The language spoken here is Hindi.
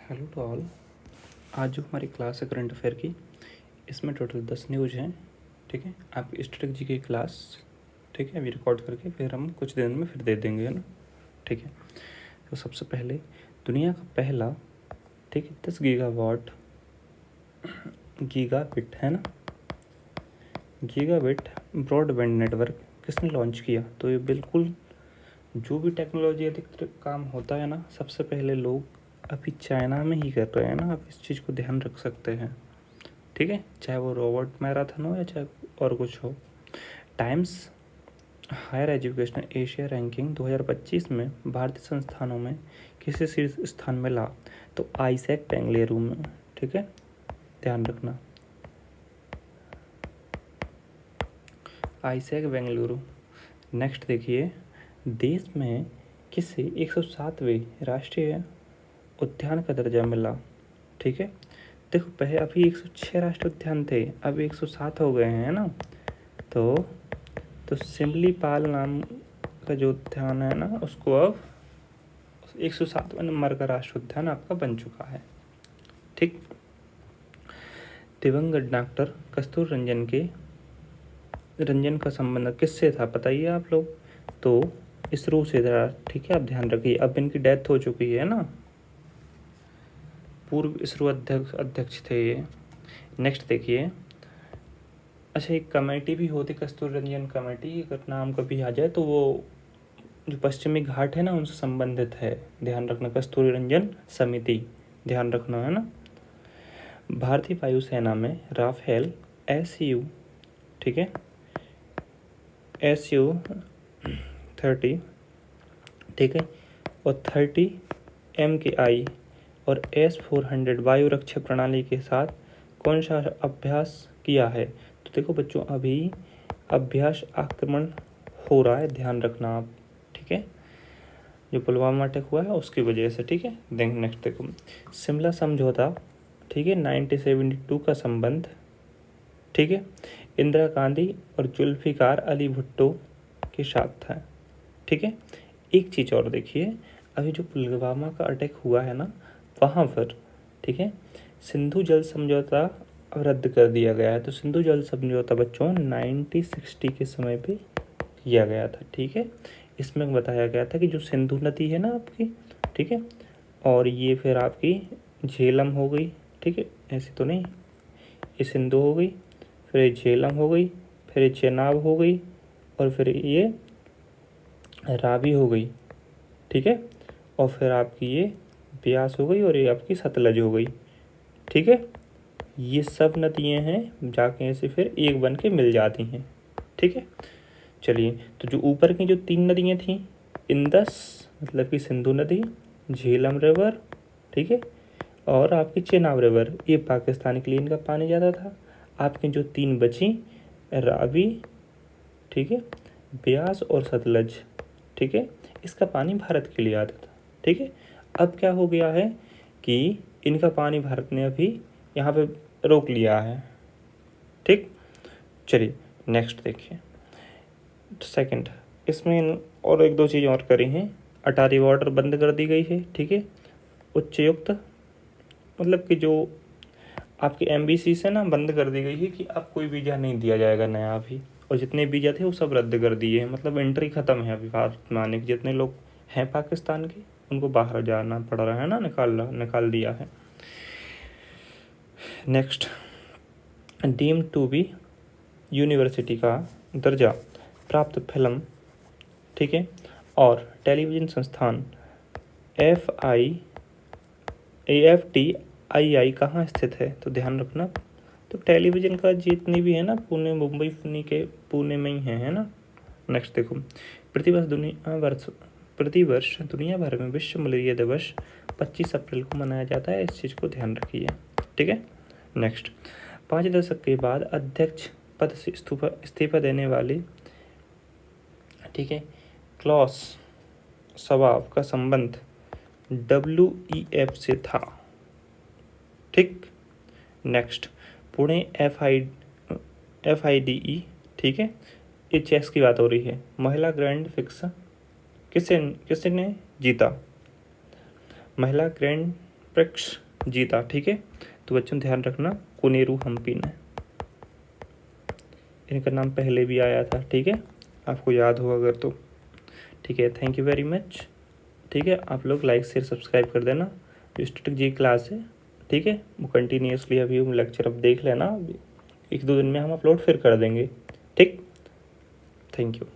Hello to all. आज जो हमारी क्लास है करंट अफेयर की, इसमें टोटल 10 न्यूज़ हैं। ठीक है, आपकी स्टैटिक जी की क्लास, ठीक है, अभी रिकॉर्ड करके फिर हम कुछ दिन में फिर दे देंगे, है ना। ठीक है, तो सबसे पहले दुनिया का पहला, ठीक है, 10 गीगावाट गीगाबिट, है ना, गीगाबिट ब्रॉडबैंड नेटवर्क किसने लॉन्च किया? तो ये बिल्कुल जो भी टेक्नोलॉजी अधिक काम होता है ना, सबसे पहले लोग अभी चाइना में ही कर रहे हैं ना। आप इस चीज़ को ध्यान रख सकते हैं, ठीक है, चाहे वो रोबोट मैराथन हो या चाहे और कुछ हो। Times Higher Education Asia ranking 2025 में भारतीय संस्थानों में किसे शीर्ष स्थान मिला? तो आईसेक बेंगलुरु में, ठीक है, ध्यान रखना, आईसेक बेंगलुरु। नेक्स्ट देखिए, देश में किसे 107वें राष्ट्रीय उद्यान का दर्जा मिला? ठीक है, देखो पहले अभी 106 राष्ट्रीय उद्यान थे, अब 107 हो गए हैं ना। तो सिमलीपाल नाम का जो उद्यान है ना, उसको अब 107वें नंबर का राष्ट्रीय उद्यान आपका बन चुका है। ठीक, दिवंगत डॉक्टर कस्तूर रंजन का संबंध किससे था, बताइए आप लोग। तो इसरो से था, ठीक है, आप ध्यान रखिए। अब इनकी डेथ हो चुकी है ना, पूर्व इसरो अध्यक्ष थे ये। नेक्स्ट देखिए, अच्छा, एक कमेटी भी होती कस्तूर रंजन कमेटी, अगर नाम कभी आ जाए तो वो जो पश्चिमी घाट है ना उनसे संबंधित है, ध्यान रखना, कस्तूरी रंजन समिति, ध्यान रखना, है ना। भारतीय वायुसेना में राफेल SU, ठीक है, SU-30, ठीक है, और 30 MKI और S-400 वायु रक्षक प्रणाली के साथ कौन सा अभ्यास किया है? तो देखो बच्चों, अभी अभ्यास आक्रमण हो रहा है, ध्यान रखना आप, ठीक है, जो पुलवामा अटैक हुआ है उसकी वजह से, ठीक है। नेक्स्ट देखो, शिमला समझौता, ठीक है, 1972 का संबंध, ठीक है, इंदिरा गांधी और जुल्फिकार अली भुट्टो के साथ था, ठीक है। एक चीज़ और देखिए, अभी जो पुलवामा का अटैक हुआ है ना, वहाँ पर, ठीक है, सिंधु जल समझौता अब रद्द कर दिया गया है। तो सिंधु जल समझौता बच्चों 1960 के समय पे किया गया था, ठीक है। इसमें बताया गया था कि जो सिंधु नदी है ना आपकी, ठीक है, और ये फिर आपकी झेलम हो गई, ठीक है, ऐसे तो नहीं, ये सिंधु हो गई, फिर ये झेलम हो गई, फिर ये चेनाब हो गई, और फिर ये रावी हो गई, ठीक है, और फिर आपकी ये ब्यास हो गई, और ये आपकी सतलज हो गई, ठीक है। ये सब नदियाँ हैं, जाके ऐसे फिर एक बन के मिल जाती हैं, ठीक है। चलिए, तो जो ऊपर की जो 3 नदियाँ थीं, इंदस मतलब कि सिंधु नदी, झेलम रिवर, ठीक है, और आपकी चेनाब रिवर, ये पाकिस्तान के लिए इनका पानी ज़्यादा था। आपकी जो 3 बची, रावी, ठीक है, ब्यास और सतलज, ठीक है, इसका पानी भारत के लिए आता था, ठीक है। अब क्या हो गया है कि इनका पानी भारत ने अभी यहाँ पे रोक लिया है, ठीक। चलिए नेक्स्ट देखिए, सेकंड, इसमें और 1-2 चीज़ और करी हैं। अटारी बॉर्डर बंद कर दी गई है, ठीक है। उच्चायुक्त मतलब कि जो आपकी एम्बेसी से ना बंद कर दी गई है कि अब कोई वीज़ा नहीं दिया जाएगा नया अभी, और जितने वीज़ा थे वो सब रद्द कर दिए हैं, मतलब एंट्री ख़त्म है अभी भारत में आने के। जितने लोग हैं पाकिस्तान के उनको बाहर जाना पड़ रहा है ना, निकाल दिया है। Next, deemed to be university का दर्जा प्राप्त फिल्म, ठीक है, और टेलीविज़न संस्थान AFTII कहाँ स्थित है? तो ध्यान रखना, तो टेलीविज़न का जितनी भी है ना, पुणे, मुंबई, पुणे में ही है ना। नेक्स्ट देखो, प्रतिवर्ष दुनिया भर में विश्व मलेरिया दिवस 25 अप्रैल को मनाया जाता है, इस चीज़ को ध्यान रखिए, ठीक है। नेक्स्ट, 5 दशक के बाद अध्यक्ष पद से इस्तीफा देने वाली, ठीक है, क्लॉस शवाब का संबंध WEF से था, ठीक। नेक्स्ट, पुणे FIDE, ठीक है, ये चेस की बात हो रही है, महिला ग्रैंड फिक्स किसने जीता? महिला ग्रैंड प्रक्ष जीता। ठीक है, तो बच्चों ध्यान रखना कोनेरू हम्पी ने, इनका नाम पहले भी आया था। ठीक है, आपको याद हो अगर तो। ठीक है, थैंक यू वेरी मच। ठीक है, आप लोग लाइक शेयर सब्सक्राइब कर देना। जो स्टैटिक जी क्लास है, ठीक है, वो कंटिन्यूसली अभी लेक्चर अब देख लेना, 1-2 दिन में हम अपलोड फिर कर देंगे। ठीक, थैंक यू।